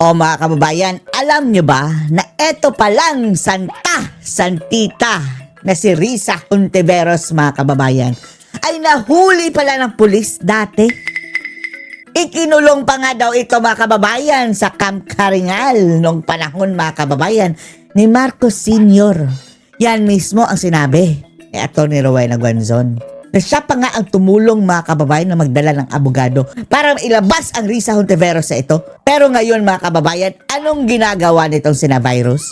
O mga kababayan, alam nyo ba na eto palang santita na si Risa Hontiveros mga kababayan ay nahuli pala ng pulis dati? Ikinulong pa nga daw ito mga kababayan sa Camp Karingal nung panahon mga kababayan ni Marcos Sr. Yan mismo ang sinabi ni Atty. Rowena Guanzon. Na siya pa nga ang tumulong mga kababayan na magdala ng abogado para ilabas ang Risa Hontiveros sa ito. Pero ngayon mga kababayan, anong ginagawa nitong sina Virus?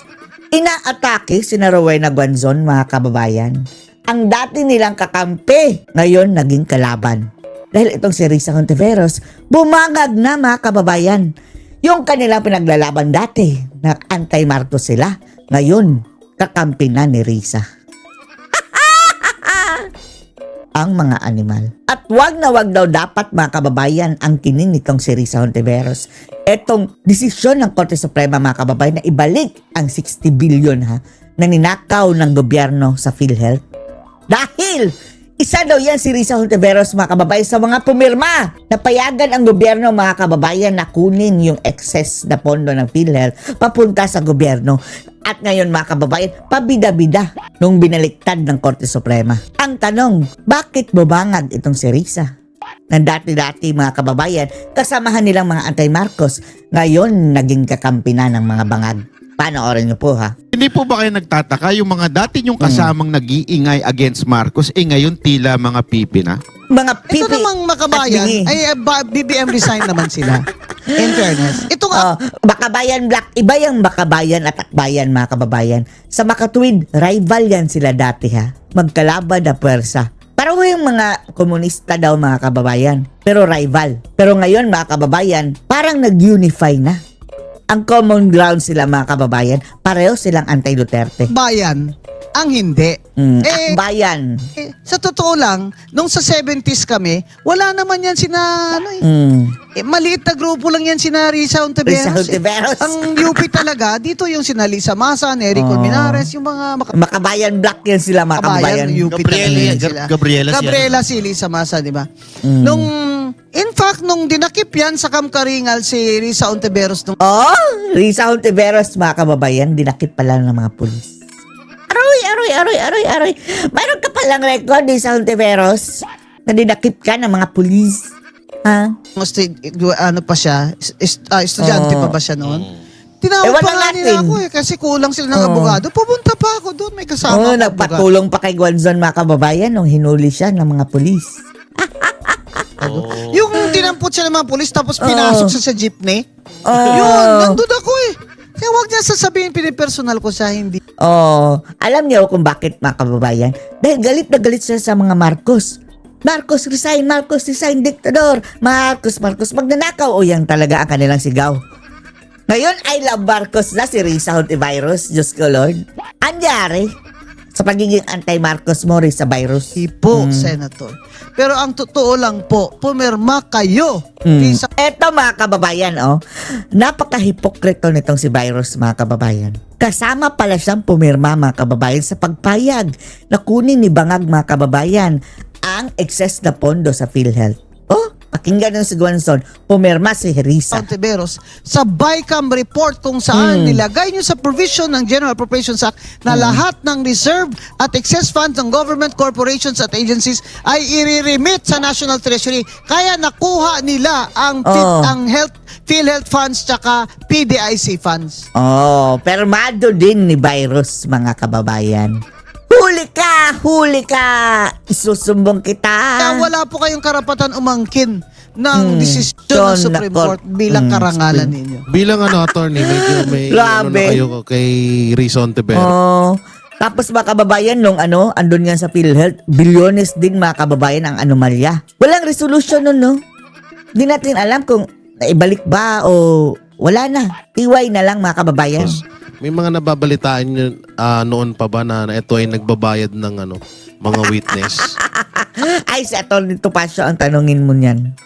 Inaatake sina Rowena Guanzon mga kababayan. Ang dati nilang kakampi, ngayon naging kalaban. Dahil itong si Risa Hontiveros, bumangag na mga kababayan. Yung kanilang pinaglalaban dati, na anti-Marcos sila, ngayon kakampi na ni Risa. Ang mga animal. At wag na wag daw dapat mga kababayan ang kinin nitong si Risa Hontiveros. Etong desisyon ng Korte Suprema mga kababayan na ibalik ang 60 billion na ninakaw ng gobyerno sa PhilHealth. Dahil isa daw yan si Risa Hontiveros mga kababayan sa mga pumirma na payagan ang gobyerno mga kababayan na kunin yung excess na pondo ng PhilHealth papunta sa gobyerno. At ngayon mga kababayan, pabida-bida nung binaliktad ng Korte Suprema. Ang tanong, bakit bumangag itong si Risa? Na dati-dati mga kababayan, kasamahan nilang mga anti-Marcos, ngayon naging kakampi na ng mga bangag. Panoorin niyo po Hindi po ba kayo nagtataka yung mga dati yung kasamang nag-iingay against Marcos, ngayon tila mga pipi na? Mga pipi Ito namang makabayan, BBM resign naman sila. In fairness. Ito nga. Bakabayan Black, iba yung Bakabayan at Akbayan mga kababayan. Sa makatuwid, rival yan sila dati Magkalaban na puwersa. Parang yung mga komunista daw mga kababayan, pero rival. Pero ngayon mga kababayan, parang nag-unify na. Ang common ground sila mga kababayan, pareho silang anti-Duterte. Bayan, ang hindi. Akbayan. Sa totoo lang, nung sa 70s kami, wala naman yan sina, maliit na grupo lang yan sina Risa Hontiveros. Risa Hontiveros. Ang UP talaga, dito yung sina Lisa Masa, Nery Colmenares, yung mga Makabayan Black yan sila mga kababayan. UP Gabriela si Lisa Masa, di ba? In fact, nung dinakip yan sa Camp Karingal si Risa Hontiveros Risa Hontiveros mga kababayan, dinakip pala ng mga pulis. Aroy. Mayroon ka palang record, Risa Hontiveros, na dinakip ka ng mga pulis. ano pa siya, estudyante pa ba siya noon? Tinawag pa nga nila ako kasi kulang sila ng abogado. Pupunta pa ako doon, may kasama ako nagpatulong pa kay Guanzon mga kababayan nung hinuli siya ng mga pulis. Yung dinampot siya ng mga pulis tapos pinasok siya sa jeepney. Yun, nandun ako Kaya huwag niya sasabihin pinipersonal ko siya, hindi. Alam niyo kung bakit mga kababayan? Dahil galit na galit siya sa mga Marcos. Marcos resign, diktador. Marcos, magnanakaw. O yan talaga ang kanilang sigaw. Ngayon, I love Marcos na si Risa Hontiveros. Diyos ko Lord. Anyari sa pagiging anti-Marcos mo, Risa Virus. Po, Senator. Pero ang totoo lang po, pumirma kayo. Eto mga kababayan, napaka-hipokrito nitong si Virus mga kababayan. Kasama pala siyang pumirma mga kababayan sa pagpayag na kunin ni Bangag mga kababayan ang excess na pondo sa PhilHealth. Pakinggan ng si Guanzon, pumirma si Risa Hontiveros sa BICAM report kung saan nilagay nyo sa provision ng General Appropriations Act na lahat ng reserve at excess funds ng government corporations at agencies ay i-remit sa National Treasury. Kaya nakuha nila ang PhilHealth funds tsaka PDIC funds. Permado din ni Virus mga kababayan. Huli ka! Isusumbong kita! Kaya wala po kayong karapatan umangkin ng desisyon ng Supreme Court bilang karangalan ninyo. Bilang attorney, medyo may kayo kay Risa Hontiveros. Tapos mga kababayan, nung andun nga sa PhilHealth, bilyones din mga kababayan ang anomalya. Walang resolution nun, Hindi natin alam kung naibalik ba o wala na. Tiway na lang mga kababayan. May mga nababalitaan nyo noon pa ba na ito ay nagbabayad ng mga witness? Ay, si Atty. Topacio ang tanungin mo niyan.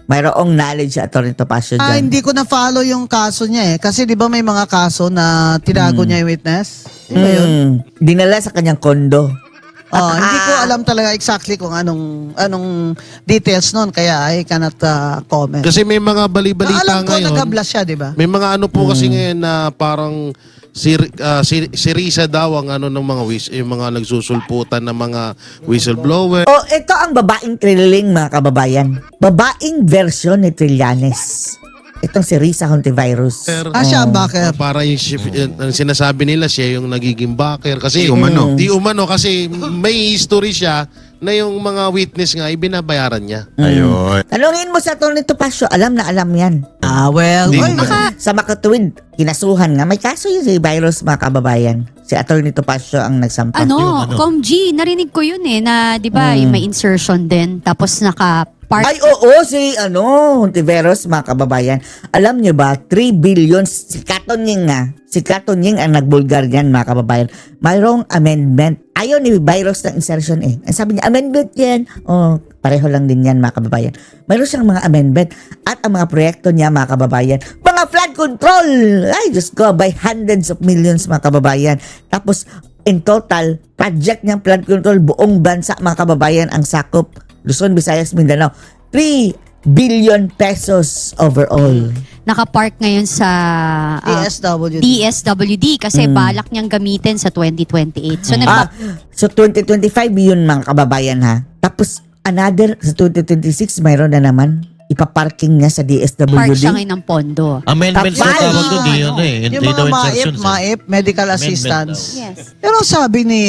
Mayroong knowledge si Atty. Topacio dyan. Hindi ko na-follow yung kaso niya Kasi di ba may mga kaso na tinago niya yung witness? Di ba yun? Dinala sa kanyang kondo. Hindi ko alam talaga exactly kung anong details nun, kaya I cannot comment. Kasi may mga bali-balita Alam ko, ngayon. nag-habla siya, di ba? May mga ano po kasi ngayon na parang si Risa daw ang ano ng mga yung mga nagsusulputan ng mga whistleblower. Oh, ito ang babaeng Trillanes, mga kababayan. Babaeng version ni Trillanes. Itong si Risa Hontivirus. Siya ang backer. Para ang sinasabi nila siya yung nagiging backer kasi Di umano. Di umano kasi may history siya na yung mga witness nga ibinabayaran niya. Ayun. Tanungin mo sa Tony Topacio, alam na alam yan. Well, Hindi oy, naman. Sa Makatuwid, kinasuhan nga. May kaso yun si Virus, mga kababayan. Si Atty. Topacio ang nagsampa. Com G, narinig ko yun na, di ba, may insertion din, tapos naka-part. Ay, oo, si Hontiveros, mga kababayan. Alam nyo ba, 3 billion, si Katonying ang nagbulgar yan, mga kababayan. Mayroong amendment. Ayaw ni Virus ng insertion eh. Ang sabi niya, amendment yan. Oh, pareho lang din yan, mga kababayan. Mayroon siyang mga amendment. At ang mga proyekto niya, mga kababayan, mga flood control. Ay, just go by hundreds of millions, mga kababayan. Tapos, in total, project niyang flood control, buong bansa, mga kababayan, ang sakop. Luzon, Visayas, Mindanao. 3 billion pesos overall. Naka-park ngayon sa DSWD kasi balak niyang gamitin sa 2028. So, So 2025 yun, mga kababayan, ha. Tapos another sa 2026 mayroon na naman ipaparking niya sa park siya DSWD. ngayon ng pondo. Amendments na Tapos, tawag doon, di yun eh. yung Hindi mga daw insertions. MAIP, medical Amendment assistance. Yes. Pero sabi ni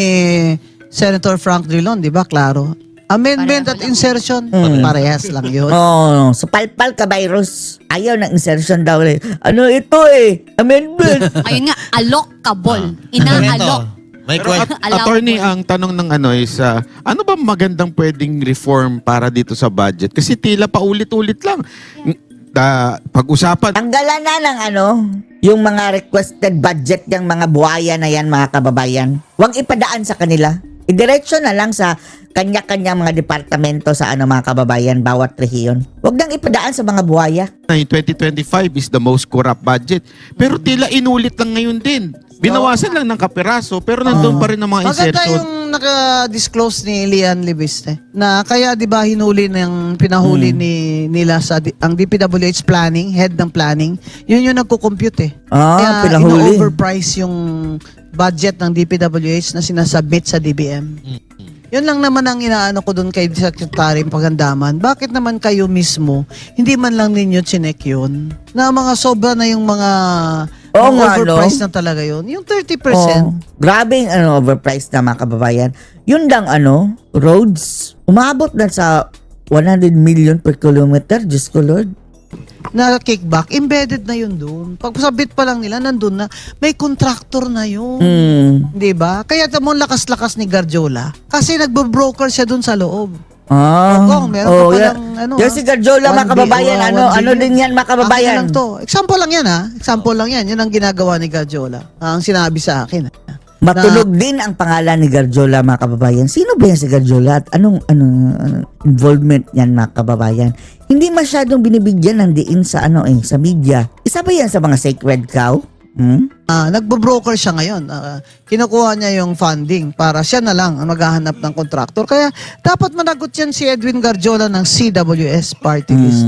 Senator Frank Drilon, di ba, klaro? Amendment Pareho at lang. insertion, parehas lang yun. Oh, so palpal ka, Virus. Ayaw ng insertion daw. Ano ito eh? Amendment. Ayun nga, allocable. Ina-alloc. May Pero attorney, ang tanong ng ano is, ano ba magandang pwedeng reform para dito sa budget? Kasi tila paulit-ulit lang. Pag-usapan, Tanggalan na ng yung mga requested budget ng mga buhaya na yan, mga kababayan. Huwag ipadaan sa kanila. Idiretso na lang sa kanya-kanyang mga departamento sa mga kababayan, bawat rehiyon. Huwag nang ipadaan sa mga buhaya. na yung 2025 is the most corrupt budget. Pero tila inulit lang ngayon din. Binawasan lang ng kapiraso, pero nandun pa rin ang mga Maganda insertion. yung naka-disclose ni Lian Libiste na kaya 'di ba hinuli ng pinahuli nila sa ang DPWH planning, head ng planning, yun yung nagko-compute eh. Kaya pinahuli. overprice yung budget ng DPWH na sinasubmit sa DBM. Yun lang naman ang inaano ko doon kay Secretary Pagandaman. Bakit naman kayo mismo, hindi man lang ninyo chinek yun? Na mga sobra na yung mga Oo yung nga, overprice na talaga yun. Yung 30%. Grabe yung overpriced na, mga kababayan. Yun lang roads, umabot na sa 100 million per kilometer. Diyos ko, Lord. Na kickback, embedded na yun doon. Pag sabit pa lang nila, nandun na. May contractor na yun. Di ba? Kaya tamo lakas-lakas ni Garjola. Kasi nagbo-broker siya doon sa loob. Kung meron pa palang Yung si Garjola, mga kababayan, ano din yan, mga kababayan. Lang to. Example lang yan ha. Example lang yan. Yan ang ginagawa ni Garjola. Ang sinabi sa akin. Matunog din ang pangalan ni Garjola, mga kababayan. Sino ba yan si Garjola at anong involvement niyan, mga kababayan? Hindi masyadong binibigyan ng diin sa sa media. Isa ba yan sa mga sacred cow? Nagbo-broker siya ngayon. Kinukuha niya yung funding para siya na lang ang maghahanap ng kontraktor. Kaya dapat managot yan si Edwin Garjola ng CWS party list.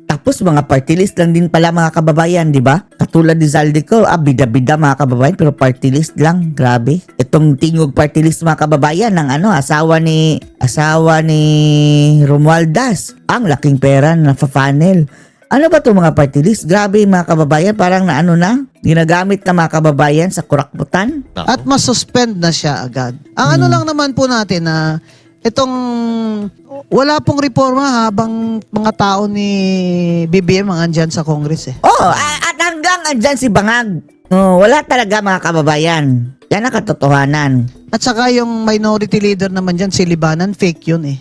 Tapos mga party list lang din pala, mga kababayan, di ba? Katulad ni Zaldico, bida-bida, mga kababayan, pero party list lang. Grabe. Itong tingog party list, mga kababayan, ng asawa ni Romualdez. Ang laking pera na funnel. Ano ba 'to, mga party list? Grabe, mga kababayan, parang ginagamit na, mga kababayan, sa kurakbutan. At masuspend na siya agad. Ang ano lang naman po natin na itong wala pong reforma habang mga tao ni BBM ang andyan sa Congress eh. At hanggang andyan si Bangag. Wala talaga, mga kababayan. Yan ang katotohanan. At saka yung minority leader naman dyan, si Libanan, fake yun eh.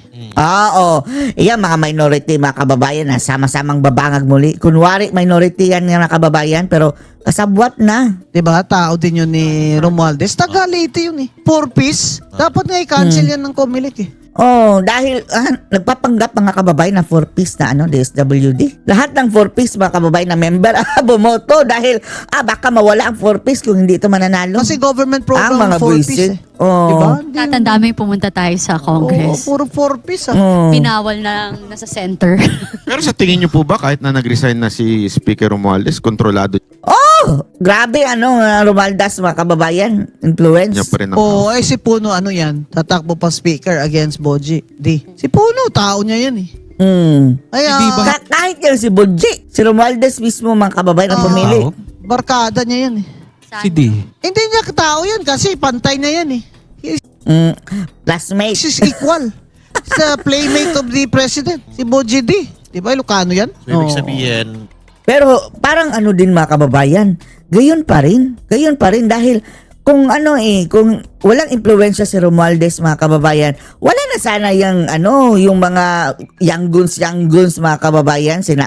Iyan, mga minority, mga kababayan, na sama-samang babangag muli. Kunwari, minority yan, mga kababayan, pero kasabwat na. Diba? Tao din yun ni Romualdez. Taga Leyte yun eh. 4 piece. Dapat nga i-cancel yan ng Comelec eh. Oh, dahil nagpapanggap mga kababayan na 4-piece na DSWD. Lahat ng 4-piece mga kababayan na member bumoto dahil baka mawala ang 4-piece kung hindi ito mananalo. Kasi government program ang mga 4-piece buwisit. eh. Oh. Diba? Tatanda mo yung pumunta tayo sa Congress. Puro 4-piece Oh. Pinawal na nasa center. Pero sa tingin niyo po ba kahit na nag-resign na si Speaker Romualdez, kontrolado Oh, grabe Romaldas mga kababayan, influence. niya pa rin ang Oo, si Puno yan? Tatakbo pa speaker against Boji. Si Puno, tao niya yan eh. Ay, Kahit yan si Budji, si Romualdez mismo mga kababayan ang pumili. barkada niya yan eh. Si D. Hindi niya tao yan kasi pantay na yan eh. Classmate. He's equal. Sa playmate of the president, si Boji D. Di ba, Ilocano yan? So, ibig sabihin, Pero parang din mga kababayan, gayon pa rin dahil kung kung walang impluwensya si Romualdez mga kababayan, wala na sana yung yung mga young guns mga kababayan, sina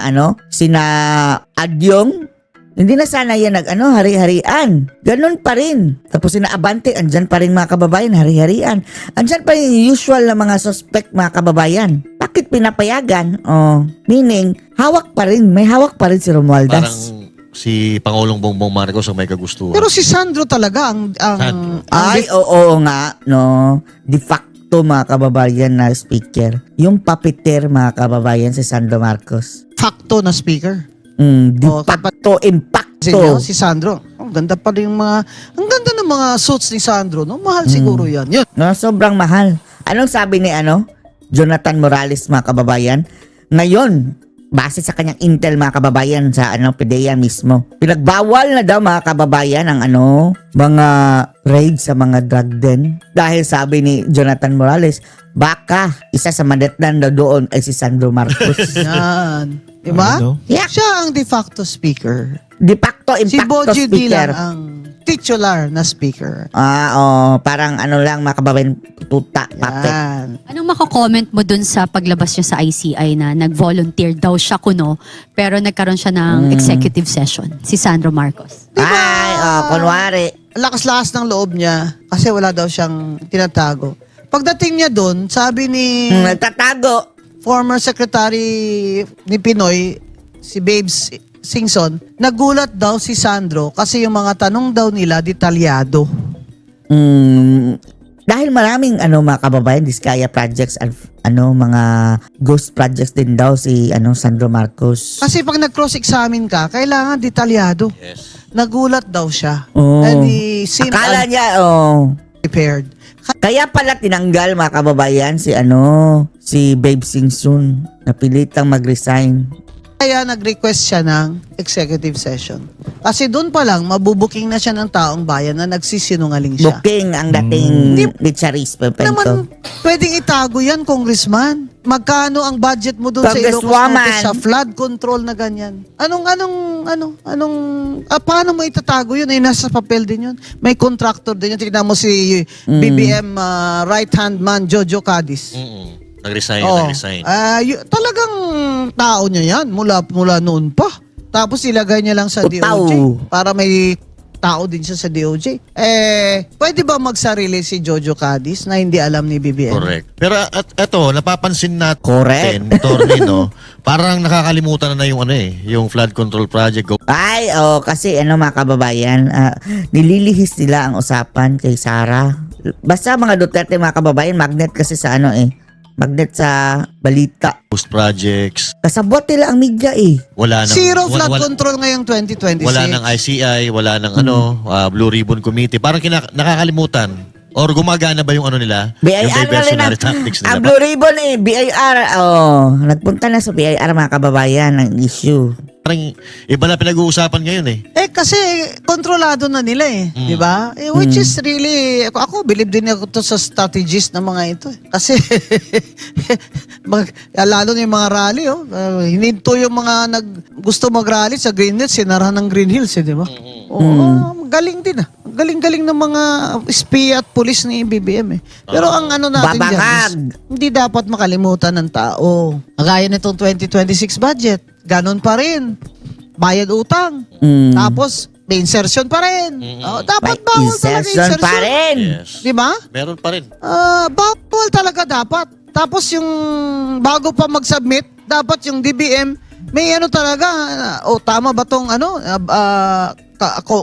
Adyong, hindi na sana yan hari-harian. Ganun pa rin. Tapos sina Abante, andyan pa rin mga kababayan, hari-harian. Andyan pa rin yung usual na mga suspect mga kababayan. Bakit pinapayagan? Meaning, may hawak pa rin si Romualdez. parang si Pangulong Bongbong Marcos ang may kagustuhan. Pero si Sandro talaga Oo nga, no. De facto mga kababayan na speaker. Yung puppeteer mga kababayan si Sandro Marcos. facto na speaker. De Oo, facto, Kasi impacto. si Sandro, ang ganda pala ang ganda ng mga suits ni Sandro, no? Mahal siguro yan. Yun. No, sobrang mahal. Anong sabi ni Jonathan Morales mga kababayan? Ngayon, base sa kanyang intel mga kababayan sa PDEA mismo, pinagbawal na daw mga kababayan ang mga raid sa mga drug den. Dahil sabi ni Jonathan Morales, baka isa sa mandatnan daw doon ay si Sandro Marcos. Yan. Diba? Ano? Yeah. Siya ang de facto speaker. De facto, Si impacto Boji D speaker. lang ang titular na speaker. Parang lang mga kababayan, tuta, puppet. Yan. Anong mako-comment mo dun sa paglabas niya sa ICI na nag-volunteer daw siya kuno pero nagkaroon siya ng executive session, si Sandro Marcos? Kunwari. Lakas-lakas ng loob niya kasi wala daw siyang tinatago. Pagdating niya doon, sabi ni Nagtatago. former secretary ni Pinoy, si Babes Singson, nagulat daw si Sandro kasi yung mga tanong daw nila detalyado. Dahil maraming mga kababayan, Diskaya projects at mga ghost projects din daw si Sandro Marcos. Kasi pag nag-cross-examine ka, kailangan detalyado. Yes. Nagulat daw siya. Oh. And he seemed Akala niya, unprepared. kaya pala tinanggal mga kababayan si Babe Singson. Napilitang mag-resign. Kaya nag-request siya ng executive session. Kasi doon pa lang, mabubuking na siya ng taong bayan na nagsisinungaling siya. Booking ang dating ni Charis Pepento. Naman, pwedeng itago yan, congressman. Magkano ang budget mo doon sa Ilocos Congresswoman. Norte sa flood control na ganyan? Paano mo itatago yun? Ay, nasa papel din yun. May contractor din yun. Tignan mo si BBM right-hand man, Jojo Cadiz. Nag-resign, Oo. nag-resign. Talagang tao niya yan mula noon pa. Tapos ilagay niya lang sa Utaw. DOJ para may tao din siya sa DOJ. Pwede ba magsarili si Jojo Cadiz na hindi alam ni BBM? Correct. Pero eto, napapansin natin, Correct. Torne, no? Parang nakakalimutan na yung yung flood control project. Kasi mga kababayan, nililihis nila ang usapan kay Sara. Basta mga Duterte mga kababayan, magnet kasi sa magnet sa balita. Ghost projects. Kasabot nila ang media Wala nang Zero flood wala, control ngayong 2026. wala nang ICI, wala nang Blue Ribbon Committee. Parang nakakalimutan. Or gumagana ba yung nila? Yung BIR na rin diversionary tactics nila. ang Blue Ribbon BIR. Nagpunta na sa BIR mga kababayan ng issue. Parang iba na pinag-uusapan ngayon Kasi kontrolado na nila di ba? Which is really, ako believe din ako to sa strategies ng mga ito. Kasi lalo na yung mga rally, hininto yung mga gusto mag-rally sa Green Hills, sinarahan ng Green Hills, di ba? Galing din Galing-galing ng mga espiya at pulis ni BBM Pero ang natin Babangag. dyan is, hindi dapat makalimutan ng tao. Kagaya nitong 2026 budget, ganon pa rin. Bayad utang. Tapos, may insertion pa rin. Dapat May bawal talaga insertion insertion. pa rin. Yes. Di ba? Meron pa rin. Bawal talaga dapat. Tapos yung bago pa mag-submit, dapat yung DBM may ano talaga, tama ba tong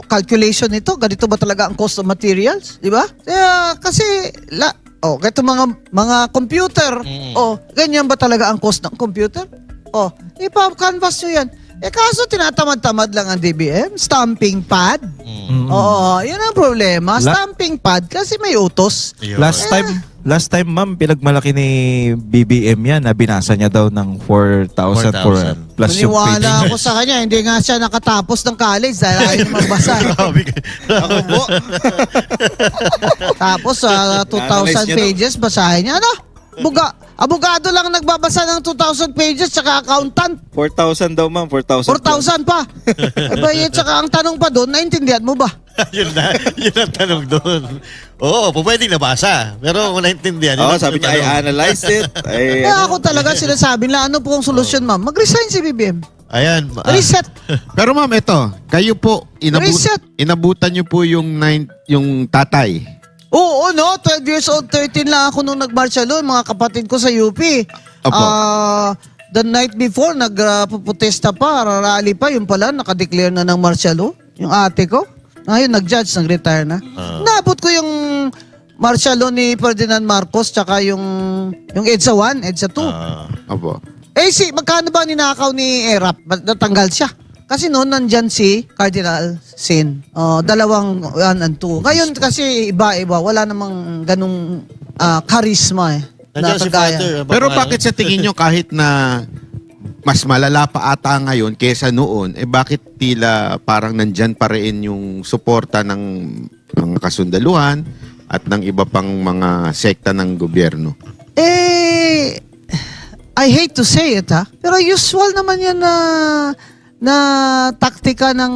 calculation nito? Ganito ba talaga ang cost of materials? Di ba? Kasi, ito mga computer, ganyan ba talaga ang cost ng computer? Ipa-canvas nyo yan. Kaso tinatamad-tamad lang ang DBM, stamping pad. Oo, yun ang problema. Stamping pad kasi may utos. Ayun. Last time ma'am, pinagmalaki ni BBM yan na binasa niya daw ng 4,000 for 4,000. plus yung page. Maniwala ako sa kanya, hindi nga siya nakatapos ng college dahil ayaw niya magbasa. Grabe ka. Ako po. Tapos 2,000 pages, basahin niya. Ano? Abogado lang nagbabasa ng 2,000 pages tsaka accountant. 4,000 daw ma'am, 4,000. 4,000 pa. Tsaka ang tanong pa doon, naintindihan mo ba? yun ang tanong doon. Oo, pwedeng nabasa. Pero kung naintindihan. Oo, yun ang sabi niya, I tanong. analyzed it. Kaya ako talaga sinasabi nila, ano po ang solusyon ma'am? Mag-resign si BBM. Ayan. Reset. Pero ma'am, ito, kayo po, Reset. inabutan nyo po yung tatay. Oo, no? 12 years old, 13 lang ako nung nag-martial law, mga kapatid ko sa UP. Opo. The night before, nagpuputesta pa, rally pa, yung pala, nakadeclare na ng martial law. Yung ate ko. Ngayon, nag-judge, nag-retire na. Naabot ko yung martial law ni Ferdinand Marcos, tsaka yung EDSA 1, EDSA 2. Opo. Magkano ba ninakaw ni Erap? Ba't natanggal siya? Kasi noon nandyan si Cardinal Sin. Dalawang 1 and 2. Ngayon kasi iba-iba. Wala namang ganung charisma eh. Nandiyan si kagaya. Father. Pero bakit sa tingin nyo kahit na mas malala pa ata ngayon kesa noon, bakit tila parang nandyan pa rin yung suporta ng mga kasundaluhan at ng iba pang mga sekta ng gobyerno? I hate to say it pero usual naman yan na taktika ng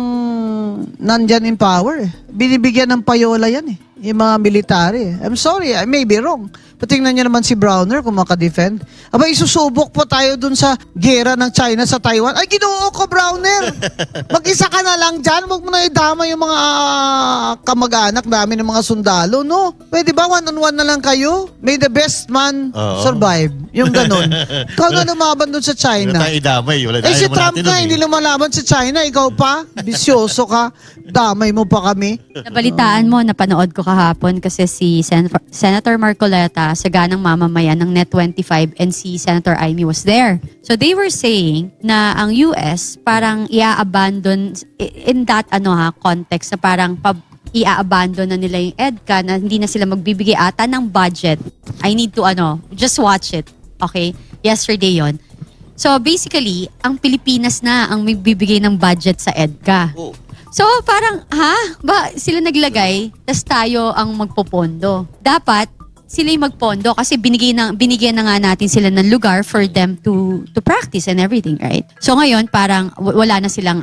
nandyan in power. Binibigyan ng payola yan yung mga military. I'm sorry, I may be wrong. Patingnan niyo naman si Browner kung makadefend. Aba, isusubok po tayo dun sa gera ng China sa Taiwan. Ay, ginoo ko, Browner! Mag-isa ka na lang dyan. Huwag mo na idama yung mga kamag-anak namin ng mga sundalo, no? Pwede ba one-on-one na lang kayo? May the best man survive. Yung ganun. Ikaw na lumaban dun sa China. Wala tayong idamay. Si Trump nga, hindi lumalaban sa China. Ikaw pa? Bisyoso ka. Damay mo pa kami. Nabalitaan mo, napanood ko kahapon kasi si Senator Marcoleta sa ganang mamamayan ng Net25 and si Senator Amy was there. So they were saying na ang US parang i-abandon in that context na parang i-abandon na nila yung EDCA na hindi na sila magbibigay ata ng budget. I need to just watch it. Okay? Yesterday yon. So basically, ang Pilipinas na ang magbibigay ng budget sa EDCA. So parang, ba sila naglagay, tas tayo ang magpopondo. Dapat, sila yung magpondo kasi binigyan na nga natin sila ng lugar for them to practice and everything, right? So ngayon, parang wala na silang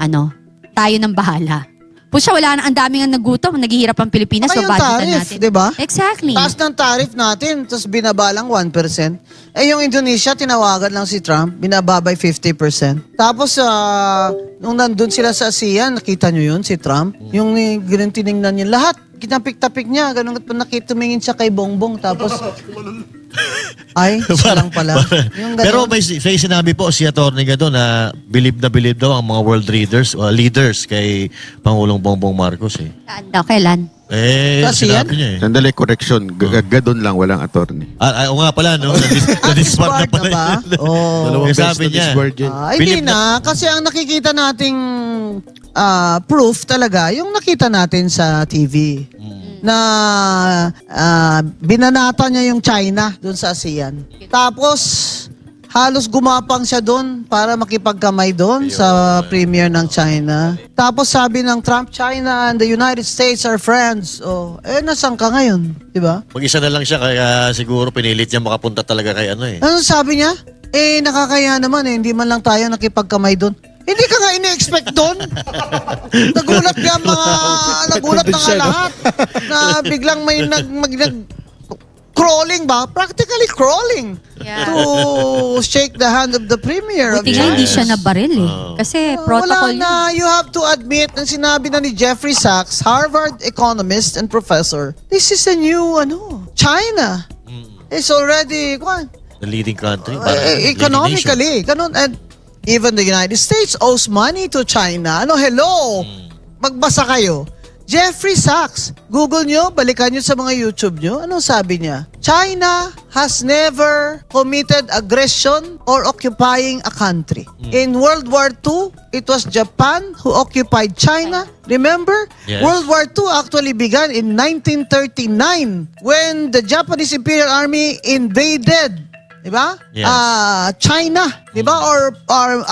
tayo nang bahala. Pusya, wala na, ang daming ang nagutom, naghihirap ang Pilipinas, so Yung budgetan tariff, natin. di ba? Exactly. Taas ng tariff natin, tapos binabalang 1%. Yung Indonesia, tinawagan lang si Trump, binababay 50%. Tapos, nung nandun sila sa ASEAN, nakita nyo yun, si Trump? Yung ganun tinignan niya, lahat, kinapik-tapik niya, ganun tumingin siya kay Bongbong, tapos, ay, siya lang pala. Yung ganun. Pero may sinabi po si Atty. Gado na believe daw ang mga world leaders kay Pangulong Bongbong Marcos eh. Saan daw? Kailan? Kasi Sinabi niya eh. Sandali, correction. Gadon lang, walang attorney. Oo nga pala, no? Na-disbarred Disbarred na ba? Dalawang beses sabi na niya. disbarred yun. Hindi na, kasi ang nakikita nating proof talaga, yung nakita natin sa TV. Na binanata niya yung China doon sa ASEAN. Tapos, halos gumapang siya doon para makipagkamay doon sa premier ng China. Tapos sabi ng Trump, China and the United States are friends. Nasan ka ngayon? Diba? Mag-isa na lang siya kaya siguro pinilit niya makapunta talaga kay Ano sabi niya? Nakakaya naman hindi man lang tayo nakipagkamay doon. Hindi ka nga ini-expect doon. Nagulat na nga lahat na biglang may crawling ba? Practically crawling Yeah. to shake the hand of the premier of Buti nga China. hindi siya nabaril eh. Kasi protocol Wala na, you have to admit, ang sinabi na ni Jeffrey Sachs, Harvard economist and professor, this is a new, China. It's already, The leading country. parang leading nation. Economically, ganun. And even the United States owes money to China. Ano, hello? Magbasa kayo. Jeffrey Sachs, Google nyo, balikan nyo sa mga YouTube nyo. Anong sabi niya? China has never committed aggression or occupying a country. In World War II, it was Japan who occupied China. Remember? Yes. World War II actually began in 1939 when the Japanese Imperial Army invaded, di ba? Yes. China, di ba? Or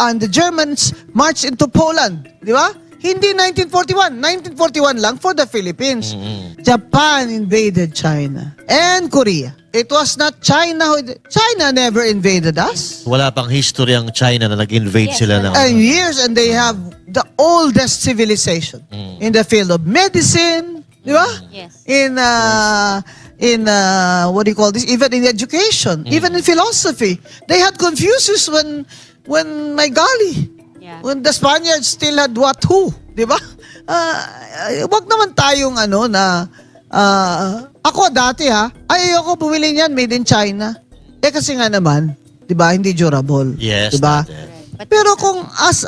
and the Germans marched into Poland, di ba? Hindi 1941. 1941 lang for the Philippines. Japan invaded China. And Korea. It was not China China never invaded us. Wala pang history ang China na nag-invade Yes, sila ng... And years, and they have the oldest civilization in the field of medicine, di ba? Yes. In what do you call this? Even in education, even in philosophy, they had Confucius when my golly. Yeah. When the Spaniards still had what who, di ba? Wag naman tayong ako dati ayoko bumili niyan made in China. Kasi nga naman, di ba, hindi durable. Yes, di ba? not Pero kung as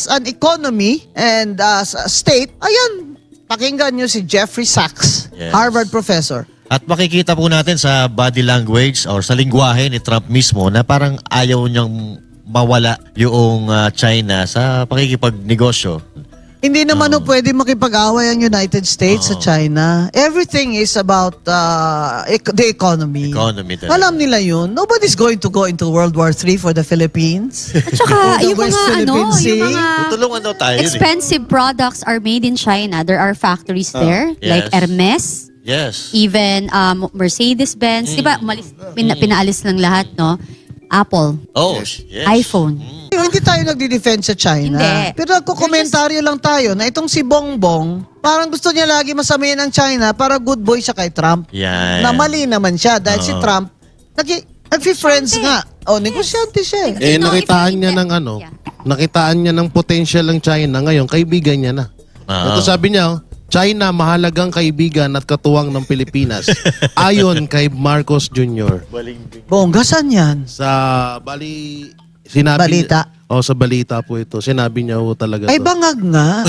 an economy and as a state, ayan, pakinggan nyo si Jeffrey Sachs, Yes. Harvard professor. At makikita po natin sa body language or sa lingwahe ni Trump mismo na parang ayaw niyang mawala yung China sa pakikipagnegosyo. Hindi naman pwede makipag-away ang United States sa China. Everything is about the economy. Economy talaga. Alam nila yun. Nobody's going to go into World War III for the Philippines. At saka, The yung West mga, Philippine Sea. yung mga Tutulungan daw tayo yun eh. expensive products are made in China. There are factories there, Yes. like Hermes, Yes. even Mercedes-Benz. Di ba, pinaalis lang lahat, no? Apple, Oh, yes. iPhone. Hindi tayo nagdi-defend sa China. Hindi. Pero nagko-komentaryo lang tayo na itong si Bongbong, parang gusto niya lagi masamayin ang China para good boy siya kay Trump. Yan. Na mali naman siya dahil si Trump, nag-friends nga. Negosyante siya eh. No, Nakitaan if- niya ng Yeah. nakitaan niya ng potential ng China ngayon, kaibigan niya na. Ito sabi niya, China mahalagang kaibigan at katuwang ng Pilipinas. Ayon kay Marcos Jr. Bongga, saan yan? Sa sinabi Balita. Sa balita po ito. Sinabi niya po talaga Ay, to. bangag nga.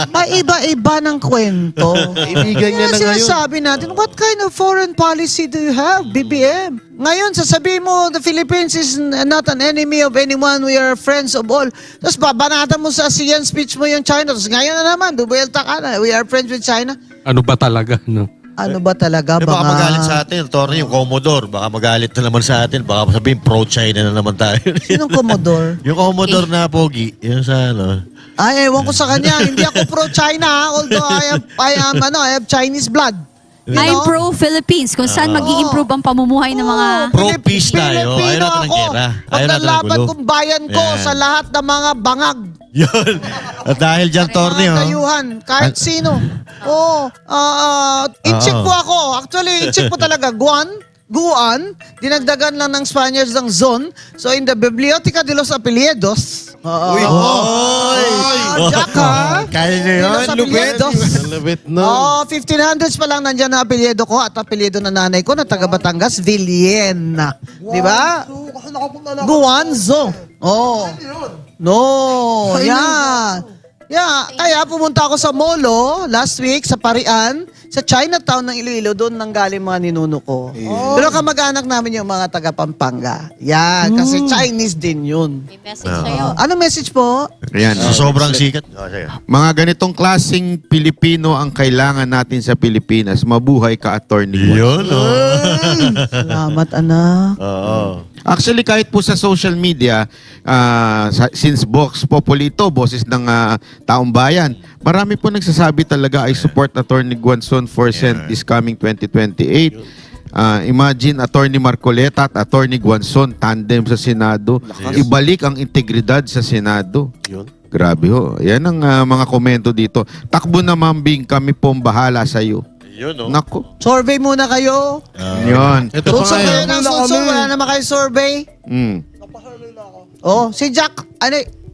Maiba-iba ng kwento. Kaibigan niya na Kaya ngayon. sinasabi natin, what kind of foreign policy do you have, BBM? Ngayon, sasabihin mo, the Philippines is not an enemy of anyone. We are friends of all. Tapos babanatan mo sa ASEAN speech mo yung China. Tapos ngayon na naman, dubuelta ka na. We are friends with China. Ano ba talaga, no? Ano ba talaga? Baka magalit sa atin, Tony, yung Commodore. Baka magalit na naman sa atin. Baka sabihin pro-China na naman tayo. Sinong Commodore? Yung Commodore na pogi, yung sa Ay, ewan ko sa kanya. Hindi ako pro-China, ha? Although I have Chinese blood. You I'm know? pro-Philippines, kung saan mag-i-improve ang pamumuhay ng mga... Pro-peace tayo. Ayaw natin ng gera. Ayaw natin ng Maglalaban gulo. kong bayan ko Yan. sa lahat ng mga bangag. Yun. At dahil dyan, Tony, Mga dayuhan, kahit sino. Oo. In-check po ako. Actually, in-check po talaga. Guan, dinagdagan lang ng Spaniards ng zone. So, in the Biblioteca de los Apellidos. Jack, ha? Kaya niyo De los Apellidos. Lubit no. 1500s pa lang nandyan na apelyido ko at apelyido na nanay ko na taga Batangas, Villena. Di ba? Guanzo. Oh. No, yan. Yeah, kaya pumunta ako sa Molo last week sa Parian, sa Chinatown ng Iloilo, doon nanggaling mga ninuno ko. Pero kamag-anak namin yung mga taga Pampanga. Yan, kasi Chinese din yun. May message sa'yo. Ano message po? Ayan. So, sobrang sikat. Sige. Mga ganitong klasing Pilipino ang kailangan natin sa Pilipinas. Mabuhay ka, Attorney Juan. Yun, Salamat, anak. Oo. Actually, kahit po sa social media, since Vox Populi ito, boses ng taong bayan, marami po nagsasabi talaga, I support Attorney Guanzon for Senate this coming 2028. Imagine Attorney Marcoleta at Attorney Guanzon, tandem sa Senado. Ibalik ang integridad sa Senado. Yun. Grabe ho. Yan ang mga komento dito. Takbo na, Mambing, kami pong bahala sa iyo. Yun, no? Nako. Survey muna kayo. Yun. Ito pa Suso kayo ngayon. ng suso, wala naman kayo survey. Si Jack,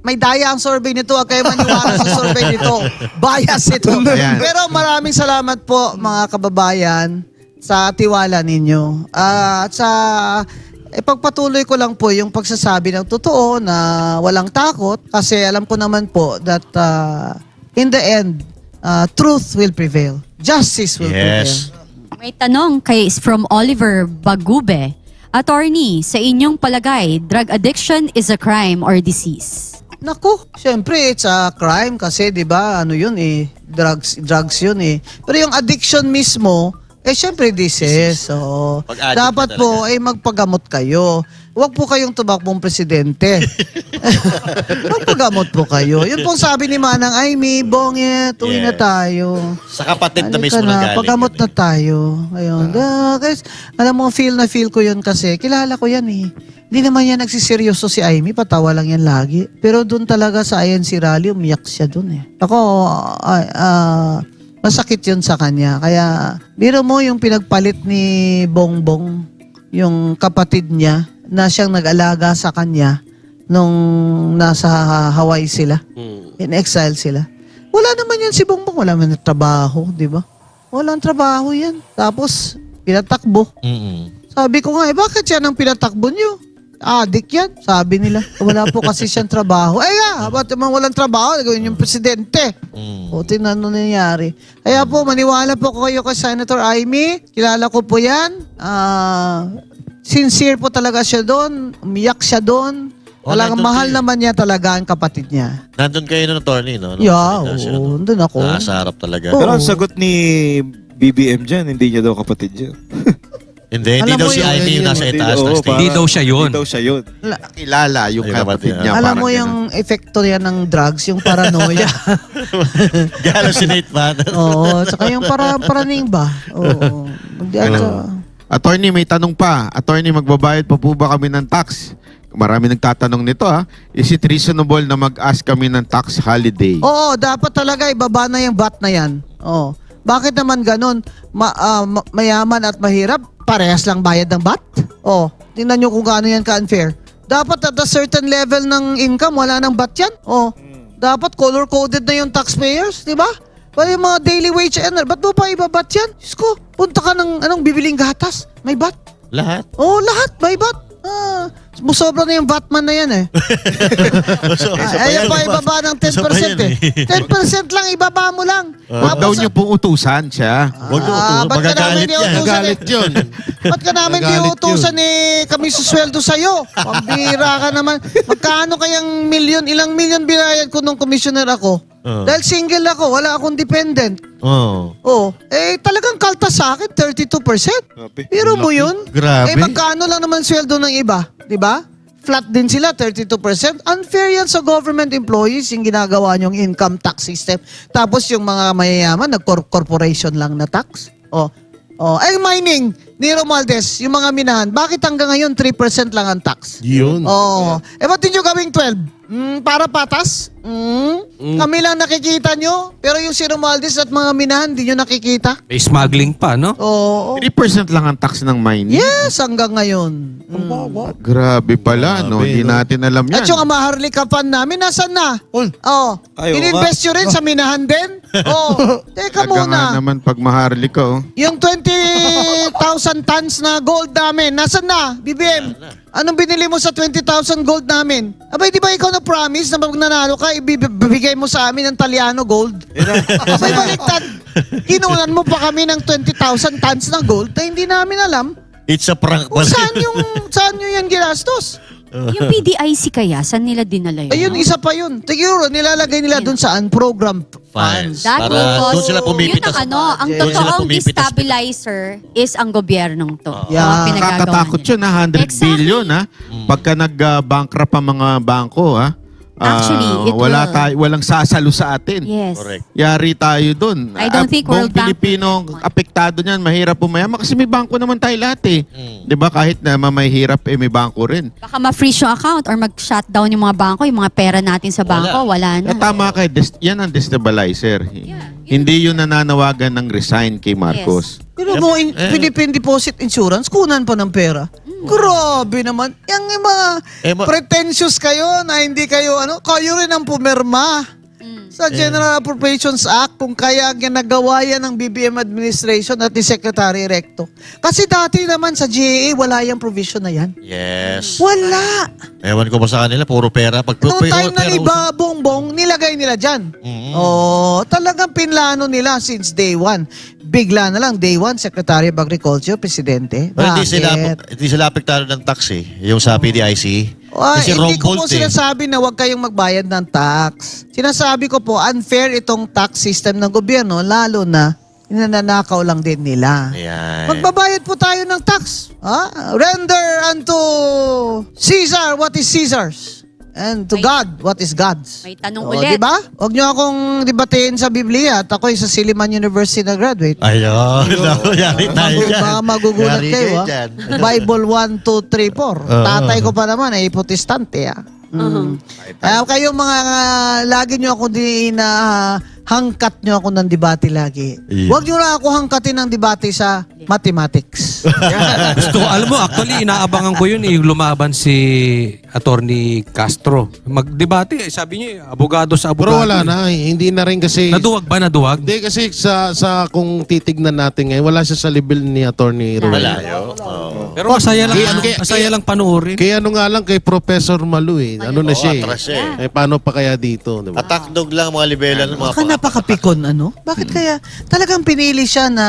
may daya ang survey nito. Huwag kayo maniwala sa survey nito. Bias ito. Ayan. Pero maraming salamat po mga kababayan sa tiwala ninyo. At sa ipagpatuloy ko lang po yung pagsasabi ng totoo na walang takot kasi alam ko naman po that in the end, truth will prevail. Justice will prevail. Yes. May tanong from Oliver Bagube. Attorney, sa inyong palagay, drug addiction is a crime or disease? Naku, syempre it's a crime kasi 'di ba ano 'yun eh, drugs 'yun eh. Pero yung addiction mismo syempre disease. So, Pag-addict dapat na po magpagamot kayo. Huwag po kayong tumakbong presidente. Magpagamot po kayo. Yun pong sabi ni Manang Aimee, Bongit, uwi na Yes. tayo. Sa kapatid na Halika mismo na, nanggaling. pagamot yun na tayo. Ayun. Guys, alam mo, feel ko yun kasi. Kilala ko yan eh. Hindi naman yan nagsiseryoso si Aimee. Patawa lang yan lagi. Pero doon talaga sa INC rally, umiyak siya doon eh. Ako, masakit yun sa kanya. Kaya, biro mo yung pinagpalit ni Bongbong, yung kapatid niya, na siyang nag-alaga sa kanya nung nasa Hawaii sila. In exile sila. Wala naman yan si Bongbong. Wala man trabaho, di ba? Walang trabaho yan. Tapos, pinatakbo. Mm-mm. Sabi ko nga, bakit yan ang pinatakbo nyo? Adik yan, sabi nila. Wala po kasi siyang trabaho. Ba't naman walang trabaho? Gawin yung presidente. O, tingnan ano nangyari. Kaya po, maniwala po kayo kay Senator Aimee. Kilala ko po yan. Sincere po talaga siya doon. Umiyak siya doon. Talagang nandun mahal kayo. naman niya talaga ang kapatid niya. Nandun kayo nun, attorney, no? Nung Yeah, salita siya, oo. no? Doon ako. Nasa harap talaga. Oo. Pero ang sagot ni BBM dyan, hindi niya daw kapatid yun. Hindi Alam daw mo si yung- Aimee yung nasa itaas ng stage. Hindi daw siya yun. Hindi daw siya yun. Kilala yung Ay, kapatid kapatid niya. Alam parang mo ganun. yung epekto yan ng drugs, yung paranoia. Hallucinate ba? Oo, tsaka yung paraning ba? Oo. Attorney, may tanong pa. Attorney, magbabayad pa po ba kami ng tax? Marami nagtatanong nito Is it reasonable na mag-ask kami ng tax holiday? Oo, dapat talaga ibaba na yung VAT na yan. Oo. Bakit naman ganun? Mayaman at mahirap, parehas lang bayad ng VAT? Oo. Tingnan nyo kung gaano yan ka-unfair. Dapat at a certain level ng income, wala nang VAT yan. Oo. Dapat color-coded na yung taxpayers, di ba? Pwede yung mga daily wage earner, ba't mo pa ibabat yan? Diyos ko, punta ka ng bibiling gatas, may VAT. Lahat. Oo, lahat, may VAT. Sobra na yung Batman na yan eh. Ayaw pa ibaba ng 10% eh. 10% lang, ibaba mo lang. Huwag daw niyo pong utusan siya. Huwag mo ito. ba't ka namin Magagalit yan. diutusan Nagalit yun. Ba't ka namin Nagalit diutusan kami susweldo sa'yo? Pambira ka naman. Magkano kayang ilang milyon binayad ko nung commissioner ako? Dahil single ako, wala akong dependent. Oh. Talagang kaltas sa akin, 32%. Pero mo yun? Grabe. Magkano lang naman sweldo ng iba? Di ba? Flat din sila, 32%. Unfair yan sa government employees yung ginagawa niyong income tax system. Tapos yung mga mayayaman, nag-corporation lang na tax. Mining, ni Romualdez, yung mga minahan, bakit hanggang ngayon 3% lang ang tax? Yun. Ba't din nyo gawing 12? Para patas? Kami lang nakikita nyo, pero yung si Romualdez at mga minahan, di nyo nakikita? May smuggling pa, no? Oo. 3% lang ang tax ng mining. Yes, hanggang ngayon. Grabe pala, no? Hindi natin alam yan. At yung maharlikapan namin, nasan na? Ay, oo Ininvest nyo rin sa minahan din? Teka Talaga nga muna. naman pag maharlik ka, Yung 20,000 tons na gold namin, nasan na, BBM? Anong binili mo sa 20,000 gold namin? Abay, di ba ikaw na-promise na pag nanalo ka, ibibigay mo sa amin ng Taliano gold? Abay, baliktad. Kinunan mo pa kami ng 20,000 tons na gold na hindi namin alam It's a prank kung pala. saan nyo yan ginastos. Yung PDIC kaya, saan nila dinala yun? Ayun, isa pa yun. Siguro, nilalagay nila dun sa unprogrammed funds. That Para because doon sila pumipitas. yun ang Doon sila totoong pumipitas. destabilizer is ang gobyernong to. Yeah. Mga pinagagawa Nakakatakot nila. yun, 100 Exactly. billion, Pagka nag-bankrupt ang mga bangko, Actually, it wala will. walang sasalo sa atin. Yes. Correct. Yari tayo dun. I don't think buong World Bank Pilipino will- apektado niyan, mahirap pumayama kasi may bangko naman tayo lahat eh. 'Di ba kahit na mahirap may bangko rin. Baka ma-freeze yung account or mag-shutdown yung mga bangko, yung mga pera natin sa bangko, wala na. Tama kay yan ang destabilizer. Hindi yun nananawagan ng resign kay Marcos. Pero mo, Philippine Deposit Insurance, kunan pa ng pera. Grabe naman. Yung mga Eh, pretentious kayo na hindi kayo, kayo rin ang pumirma sa General Appropriations Act kung kaya ginagawa yan ng BBM administration at ni Secretary Recto. Kasi dati naman sa GAA, wala yung provision na yan. Yes. Wala. Ewan ko ba sa kanila, puro pera. Pag Noong time ng pera- iba, bongbong, nilagay nila dyan. Oh, talagang pinlano nila since day one. Bigla na lang, day one, Secretary of Agriculture, Presidente. Well, hindi Bakit? sila apektado ng tax eh. Yung sa PDIC. Ay, Kasi hindi ko po Ron Bolt eh. sinasabi na huwag kayong magbayad ng tax. Sinasabi ko po, unfair itong tax system ng gobyerno, lalo na ninanakaw lang din nila. Ayan. Magbabayad po tayo ng tax. Render unto Caesar what is Caesar's. And to May- God, what is God's. May tanong ulit. Diba? Huwag niyo akong debatein sa Biblia at ako'y sa Silliman University na graduate. Ayun. Yari tayo dyan. Baka magugulat Yari kayo. dyan. Bible 1, 2, 3, 4. Tatay ko pa naman ay protestante. Kayong mga lagi nyo ako hangkat nyo ako ng debate lagi. Yeah. Huwag nyo na ako hangkatin ng debate sa mathematics. Gusto, alam mo, actually, inaabangan ko yun, lumaban si Attorney Castro. Magdebate, sabi niya, abogado sa Pero abogado. wala na, hindi na rin kasi... Naduwag ba? Naduwag? Hindi kasi sa kung titignan natin ngayon, wala siya sa level ni Attorney Ruel. Malayo. Oo. Pero masaya lang, masaya lang panoorin. Kaya ano nga lang kay Professor Malu eh. Ano na siya atras siya eh. Paano pa kaya dito? Diba? Atakdog lang mga libela ng mga Baka napakapikon, ano? Bakit kaya talagang pinili siya na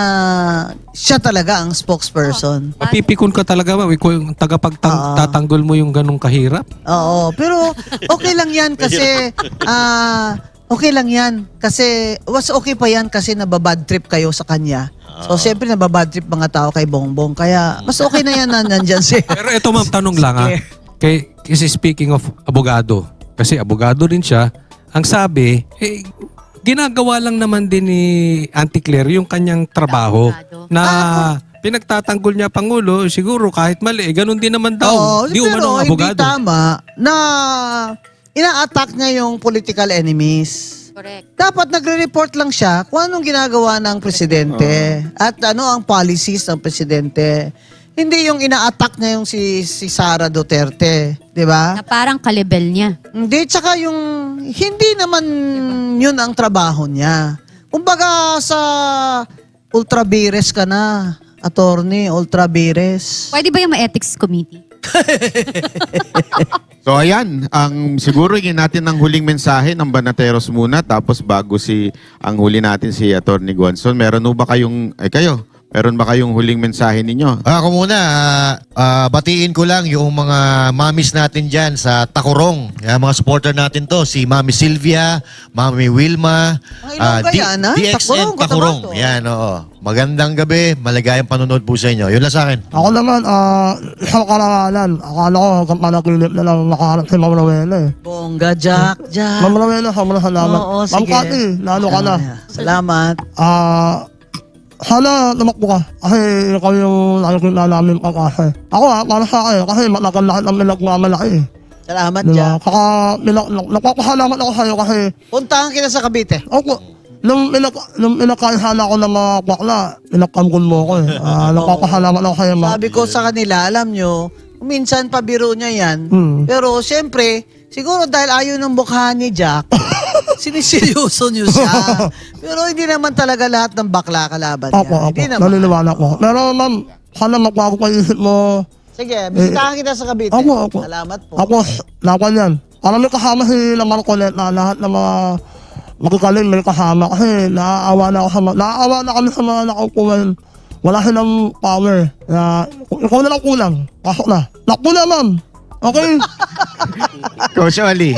siya talaga ang spokesperson? Mapipikon ka talaga ba? Ikaw yung tagapagtatanggol mo yung ganong kahirap. Oo, pero okay lang yan kasi okay lang yan kasi was okay pa yan kasi nababad trip kayo sa kanya. So siyempre nababad trip mga tao kay Bongbong kaya mas okay na yan na nandyan siya. Pero ito ma'am, tanong lang ha. Kasi speaking of abogado, kasi abogado rin siya, ang sabi, ginagawa lang naman din ni Auntie Claire yung kanyang trabaho Abogado. na pinagtatanggol niya Pangulo, siguro kahit mali, ganun din naman daw. Oo, Di pero umano ang hindi abogado. tama na ina-attack niya yung political enemies. Correct. Dapat nagre-report lang siya kung anong ginagawa ng presidente at ano ang policies ng presidente. Hindi yung ina-attack niya yung si Sara Duterte, di ba? Na parang kalibel niya. Hindi, tsaka yung hindi naman yun ang trabaho niya. Kumbaga sa ultra-bires ka na, attorney, ultra-bires. Pwede ba yung ma-ethics committee? So ayan, siguro hingin natin ng huling mensahe ng Banateros muna tapos bago ang huli natin si Attorney Gonson. Meron ba kayong huling mensahe ninyo? Ako muna, batiin ko lang yung mga mamis natin dyan sa Takurong. Yan, mga supporter natin to. Si Mami Sylvia, Mami Wilma, Ilongga yan, ha? DXN Takurong, Takurong. Cotabato. Yan, oo. Magandang gabi, maligayang panonood po sa inyo. Yun lang sa akin. Ako naman, isang karangalan. Akala ko hanggang panaginip na lang nakaharap si Ma'am Rowena eh. Bongga, Jack. Ma'am Rowena, sobrang salamat. Oo, Ma'am sige. Cathy, lalo ka na. Salamat. Sana tumakbo ka. Kasi ikaw yung nakikita namin kakase. Ako para sa akin, kasi matagal lahat ng pinagmamalaki eh. Salamat, Diba? Jack. Saka nagpapasalamat ako sa'yo kasi Puntahan kita sa Cavite. ako, nung inakansala ko ng mga bakla, inakangkol mo ako eh. Nagpapasalamat ako sa'yo. Sabi ko sa kanila, alam nyo, minsan pabiro niya yan. Pero siyempre, siguro dahil ayaw ng mukha ni Jack, siniseryoso niyo siya. Pero hindi naman talaga lahat ng bakla kalaban niya. Opo, Hindi naman. naniniwala ko. Pero ma'am, sana magbago pa isip mo. Sige, bisitahan kita sa Cavite. Opo. Salamat po. Ako, laban yan. Alam mo kasama si Lamar Coleta, lahat ng mga makikaling may kasama kasi naaawa na kami sa mga nakaupuan. Wala silang power. Ikaw na lang kulang. Pasok na. Nakpo na, ma'am. Okay? Coach Oli.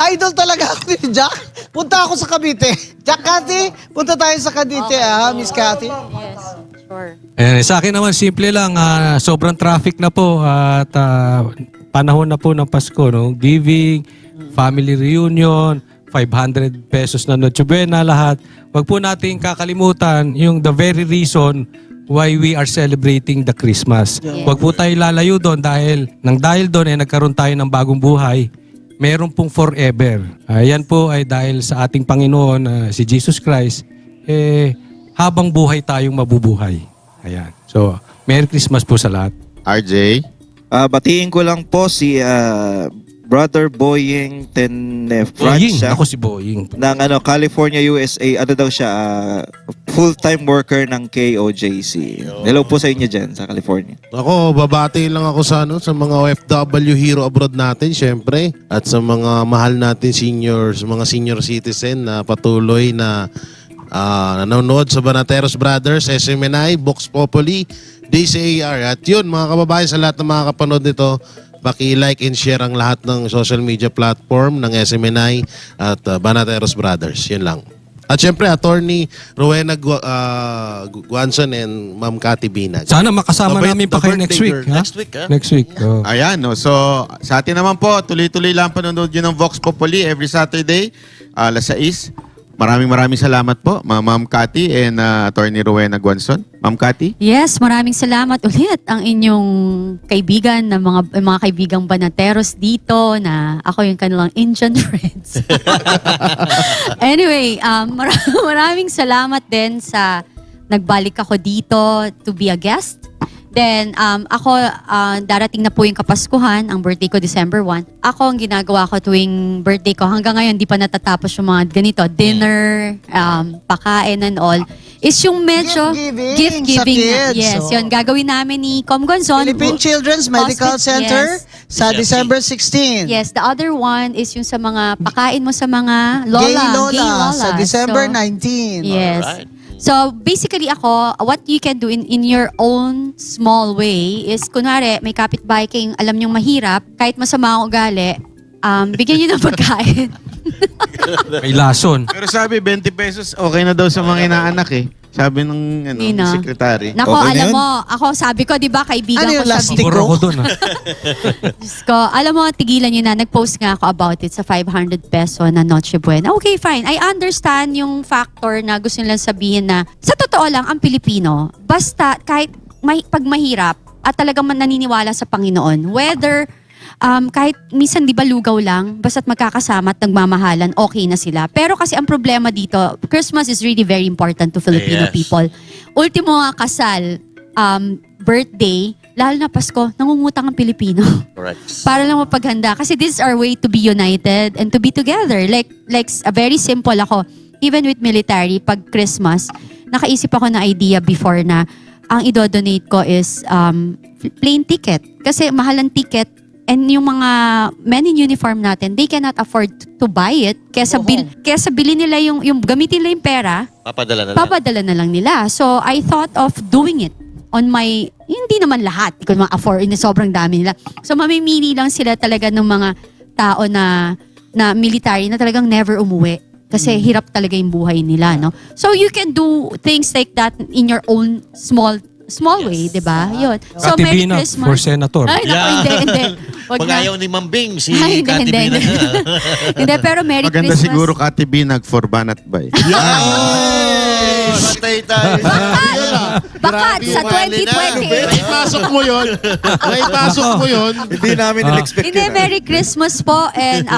Idol talaga ako ni Jack. Punta ako sa Cavite. Jack, Cathy, punta tayo sa Cavite, Miss Cathy. Yes, sure. Sa akin naman, simple lang. Sobrang traffic na po at panahon na po ng Pasko. No? Giving, family reunion, 500 pesos na Noche Buena, lahat. Huwag po natin kakalimutan yung the very reason why we are celebrating the Christmas. Huwag po tayo lalayo doon dahil doon ay nagkaroon tayo ng bagong buhay. Meron pong forever. Yan po ay dahil sa ating Panginoon, si Jesus Christ, habang buhay tayong mabubuhay. Ayan. So, Merry Christmas po sa lahat. RJ? Batiin ko lang po si Brother Boying Boying. Tenefrancia Ako si Boying. ng California, USA. Ano daw siya? Full-time worker ng KOJC. Hello po sa inyo dyan sa California. Ako, babati lang ako sa mga OFW hero abroad natin, syempre. At sa mga mahal natin seniors, mga senior citizen na patuloy na nanonood sa Banateros Brothers, SMNI, Vox Populi, DCAR. At yun, mga kababayan, sa lahat ng mga kapanood nito, paki-like and share ang lahat ng social media platform ng SMNI at Banateros Brothers. Yun lang. At syempre, Attorney Rowena Guanzon and Ma'am Cathy Binag. Sana makasama The namin pa kayo next birthday week. girl. Ha? Next week, ha? Next week. Oh. Ayan, no. So, sa atin naman po, tuloy-tuloy lang panonood yun ng Vox Populi every Saturday, alas 6. Maraming salamat po, Ma'am Cathy and Attorney Rowena Guanzon. Ma'am Cathy? Yes, maraming salamat ulit ang inyong kaibigan na mga kaibigang banateros dito na ako yung kanilang Indian friends. Anyway, maraming salamat din sa nagbalik ako dito to be a guest. Then, ako, darating na po yung Kapaskuhan, ang birthday ko December 1. Ako, ang ginagawa ko tuwing birthday ko, hanggang ngayon, di pa natatapos yung mga ganito, dinner, pakain and all, is yung medyo Gift-giving sa kids, Yes, oh. yun. Gagawin namin ni Com Gonzon. Philippine Children's Medical Center sa CFC. December 16. Yes, the other one is yung sa mga, pakain mo sa mga Gay lola. Lola sa December So, 19. Yes. Alright. So, basically ako, what you can do in your own small way is, kunwari, may kapitbahay kayong alam nyong mahirap, kahit masama ang ugali, bigyan nyo ng pagkain. May lason. Pero sabi, 20 pesos, okay na daw sa mga inaanak eh. Sabi ng Nino. secretary. Nako, Okay na alam yun? mo, ako sabi ko, di ba, kaibigan Ano ko yung siya. last Pabor ako dun. Diyos ko, alam mo, tigilan nyo na, nag-post nga ako about it sa 500 peso na Noche Buena. Okay, fine. I understand yung factor na gusto nilang sabihin na, sa totoo lang, ang Pilipino, basta kahit pag mahirap at talagang naniniwala sa Panginoon, whether kahit minsan di ba lugaw lang, basta't magkakasama at nagmamahalan, okay na sila. Pero kasi ang problema dito, Christmas is really very important to Filipino Yes. people. Ultimo nga kasal, birthday, lalo na Pasko, nangungutang ang Pilipino. Correct. Para lang mapaghanda. Kasi this is our way to be united and to be together. Like a very simple ako. Even with military, pag Christmas, nakaisip ako na idea before na ang idodonate ko is plane ticket. Kasi mahal ang ticket. And yung mga men in uniform natin, they cannot afford to buy it. Kesa bilhin nila yung gamitin nila yung pera, Papadala na lang. papadala na lang nila. So, I thought of doing it on my, hindi naman lahat, hindi ko ma-afford, sobrang dami nila. So, mamimili lang sila talaga ng mga tao na military na talagang never umuwi. Kasi hirap talaga yung buhay nila, no? So, you can do things like that in your own small way, di ba? Yun. So, Merry Katibina Christmas. for senator. Ay, naku, Yeah. hindi. Wag Pag na. ayaw ni Mambing, si Ay, hindi, Cathy hindi, Binag hindi. na. Hindi, pero Merry Maganda Christmas. siguro Cathy Binag for Banat Bay. Patay tayo. Bakat sa 2020. Naipasok mo yun. Naipasok mo yun. Hindi namin in-expect Hindi, yun. Merry Christmas po and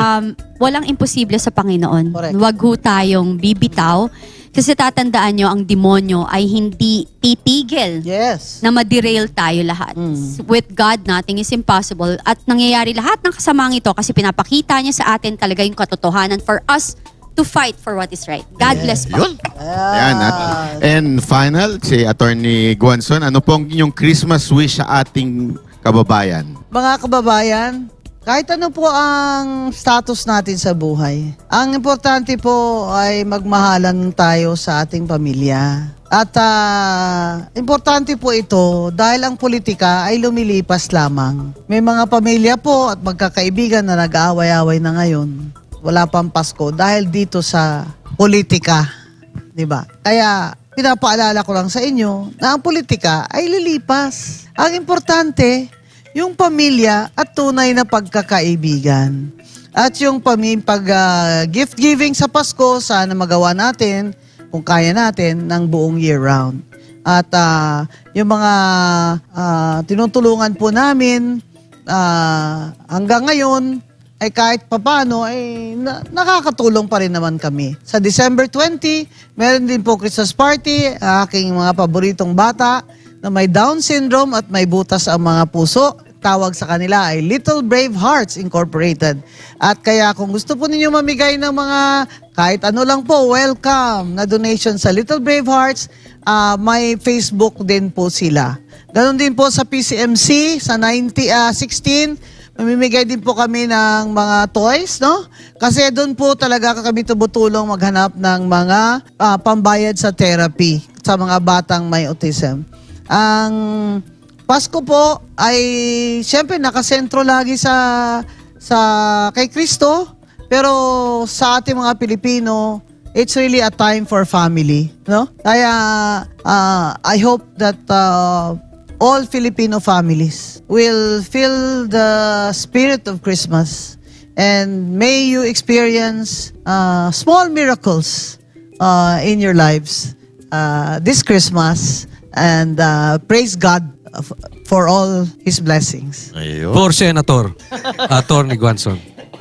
walang imposible sa Panginoon. Correct. Huwag ho tayong bibitaw kasi tatandaan nyo, ang demonyo ay hindi titigil Yes. na ma-derail tayo lahat. With God, nothing is impossible. At nangyayari lahat ng kasamang ito kasi pinapakita niya sa atin talaga yung katotohanan for us to fight for what is right. God bless po. Yun. Ayan. And final, si Attorney Guanzon, ano pong inyong Christmas wish sa ating kababayan? Mga kababayan, kahit ano po ang status natin sa buhay, ang importante po ay magmahalan tayo sa ating pamilya. At importante po ito dahil ang politika ay lumilipas lamang. May mga pamilya po at magkakaibigan na nag-aaway-away na ngayon. Wala pang Pasko dahil dito sa politika. Diba? Kaya pinapaalala ko lang sa inyo na ang politika ay lilipas. Ang importante, yung pamilya at tunay na pagkakaibigan. At yung gift giving sa Pasko, sana magawa natin kung kaya natin ng buong year round. At yung mga tinutulungan po namin hanggang ngayon ay kahit papano ay nakakatulong pa rin naman kami. Sa December 20, meron din po Christmas party, aking mga paboritong bata na may Down syndrome at may butas ang mga puso. tawag sa kanila ay Little Brave Hearts Incorporated. At kaya kung gusto po ninyo mamigay ng mga kahit ano lang po, welcome na donation sa Little Brave Hearts, may Facebook din po sila. Ganon din po sa PCMC sa 16. Mamimigay din po kami ng mga toys, no? Kasi doon po talaga kami tumutulong maghanap ng mga pambayad sa therapy sa mga batang may autism. Ang Pasko po ay siyempre nakasentro lagi sa kay Kristo, pero sa ating mga Pilipino, it's really a time for family, no? Kaya I hope that all Filipino families will feel the spirit of Christmas, and may you experience small miracles in your lives this Christmas, and praise God for all His blessings. Ayun. For Senator, Attorney Guanzon.